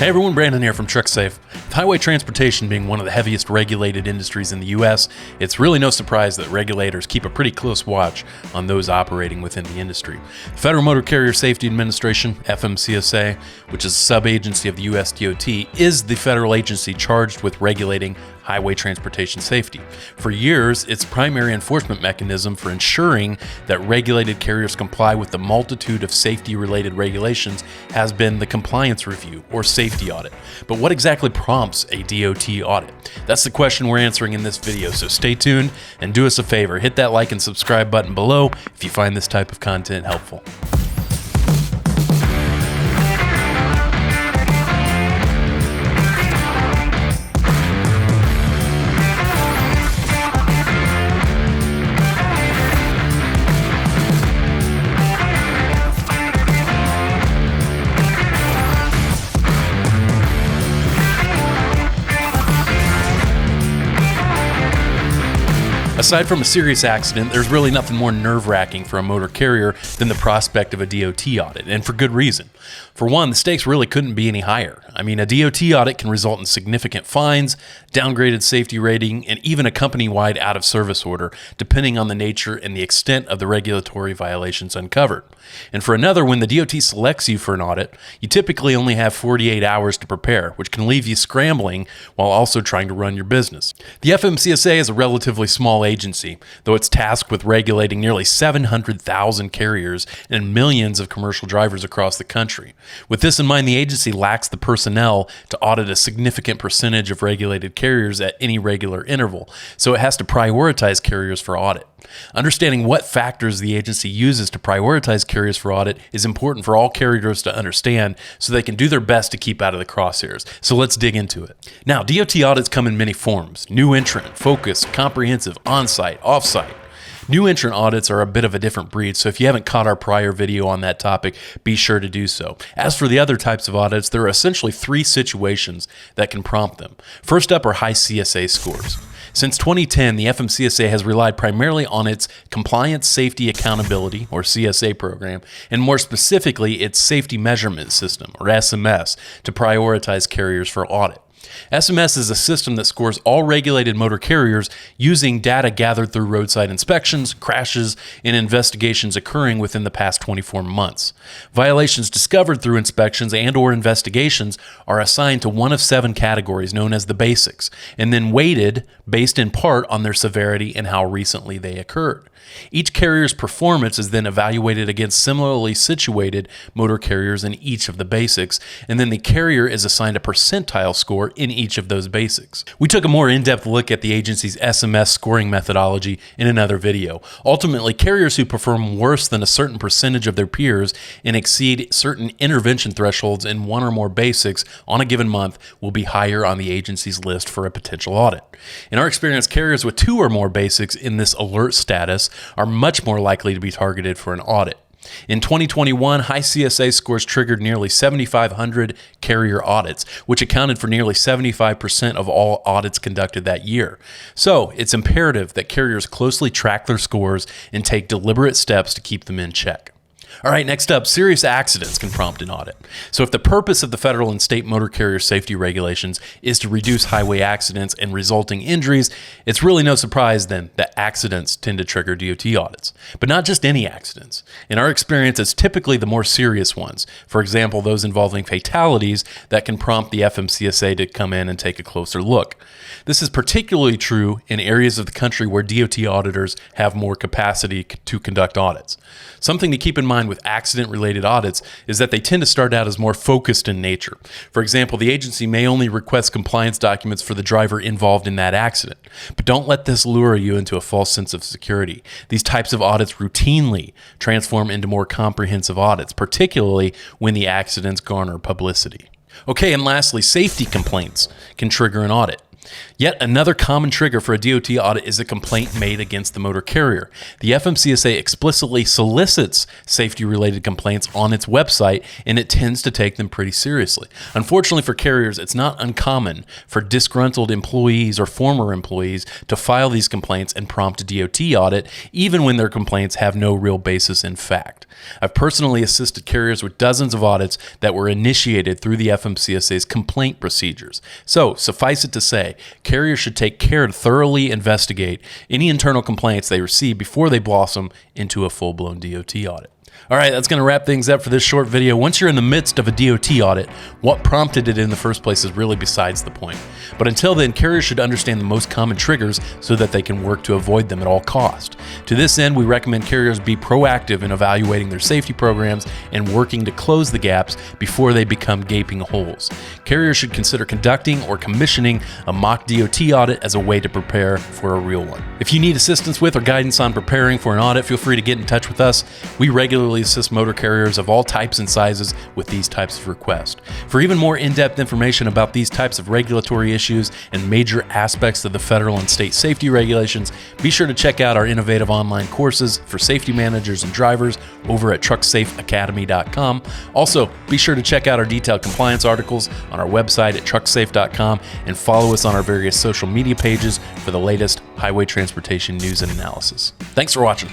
Hey everyone, Brandon here from Trucksafe. With highway transportation being one of the heaviest regulated industries in the U.S., it's really no surprise that regulators keep a pretty close watch on those operating within the industry. The Federal Motor Carrier Safety Administration, FMCSA, which is a sub-agency of the U.S. DOT, is the federal agency charged with regulating highway transportation safety. For years, its primary enforcement mechanism for ensuring that regulated carriers comply with the multitude of safety-related regulations has been the compliance review, or safety audit. But what exactly prompts a DOT audit? That's the question we're answering in this video, so stay tuned and do us a favor. Hit that like and subscribe button below if you find this type of content helpful. Aside from a serious accident, there's really nothing more nerve-wracking for a motor carrier than the prospect of a DOT audit, and for good reason. For one, the stakes really couldn't be any higher. I mean, a DOT audit can result in significant fines, downgraded safety rating, and even a company-wide out-of-service order, depending on the nature and the extent of the regulatory violations uncovered. And for another, when the DOT selects you for an audit, you typically only have 48 hours to prepare, which can leave you scrambling while also trying to run your business. The FMCSA is a relatively small agency, though it's tasked with regulating nearly 700,000 carriers and millions of commercial drivers across the country. With this in mind, the agency lacks the personnel to audit a significant percentage of regulated carriers at any regular interval, so it has to prioritize carriers for audit. Understanding what factors the agency uses to prioritize carriers for audit is important for all carriers to understand so they can do their best to keep out of the crosshairs. So let's dig into it. Now, DOT audits come in many forms: new entrant, focused, comprehensive, on-site, off-site. New entrant audits are a bit of a different breed, so if you haven't caught our prior video on that topic, be sure to do so. As for the other types of audits, there are essentially three situations that can prompt them. First up are high CSA scores. Since 2010, the FMCSA has relied primarily on its Compliance Safety Accountability, or CSA program, and more specifically, its Safety Measurement System, or SMS, to prioritize carriers for audit. SMS is a system that scores all regulated motor carriers using data gathered through roadside inspections, crashes, and investigations occurring within the past 24 months. Violations discovered through inspections and/or investigations are assigned to one of 7 categories known as the basics, and then weighted based in part on their severity and how recently they occurred. Each carrier's performance is then evaluated against similarly situated motor carriers in each of the basics, and then the carrier is assigned a percentile score in each of those basics. We took a more in-depth look at the agency's SMS scoring methodology in another video. Ultimately, carriers who perform worse than a certain percentage of their peers and exceed certain intervention thresholds in one or more basics on a given month will be higher on the agency's list for a potential audit. In our experience, carriers with 2 or more basics in this alert status are much more likely to be targeted for an audit. In 2021, high CSA scores triggered nearly 7,500 carrier audits, which accounted for nearly 75% of all audits conducted that year. So it's imperative that carriers closely track their scores and take deliberate steps to keep them in check. All right, next up, serious accidents can prompt an audit. So if the purpose of the federal and state motor carrier safety regulations is to reduce highway accidents and resulting injuries, it's really no surprise then that accidents tend to trigger DOT audits. But not just any accidents. In our experience, it's typically the more serious ones. For example, those involving fatalities that can prompt the FMCSA to come in and take a closer look. This is particularly true in areas of the country where DOT auditors have more capacity to conduct audits. Something to keep in mind with accident-related audits is that they tend to start out as more focused in nature. For example, the agency may only request compliance documents for the driver involved in that accident. But don't let this lure you into a false sense of security. These types of audits routinely transform into more comprehensive audits, particularly when the accidents garner publicity. Okay, and lastly, safety complaints can trigger an audit. Yet another common trigger for a DOT audit is a complaint made against the motor carrier. The FMCSA explicitly solicits safety-related complaints on its website, and it tends to take them pretty seriously. Unfortunately for carriers, it's not uncommon for disgruntled employees or former employees to file these complaints and prompt a DOT audit, even when their complaints have no real basis in fact. I've personally assisted carriers with dozens of audits that were initiated through the FMCSA's complaint procedures. So, suffice it to say, carriers should take care to thoroughly investigate any internal complaints they receive before they blossom into a full-blown DOT audit. All right, that's going to wrap things up for this short video. Once you're in the midst of a DOT audit, what prompted it in the first place is really besides the point. But until then, carriers should understand the most common triggers so that they can work to avoid them at all cost. To this end, we recommend carriers be proactive in evaluating their safety programs and working to close the gaps before they become gaping holes. Carriers should consider conducting or commissioning a mock DOT audit as a way to prepare for a real one. If you need assistance with or guidance on preparing for an audit, feel free to get in touch with us. We regularly assist motor carriers of all types and sizes with these types of requests. For even more in-depth information about these types of regulatory issues and major aspects of the federal and state safety regulations, be sure to check out our innovative online courses for safety managers and drivers over at trucksafeacademy.com. Also, be sure to check out our detailed compliance articles on our website at trucksafe.com and follow us on our various social media pages for the latest highway transportation news and analysis. Thanks for watching.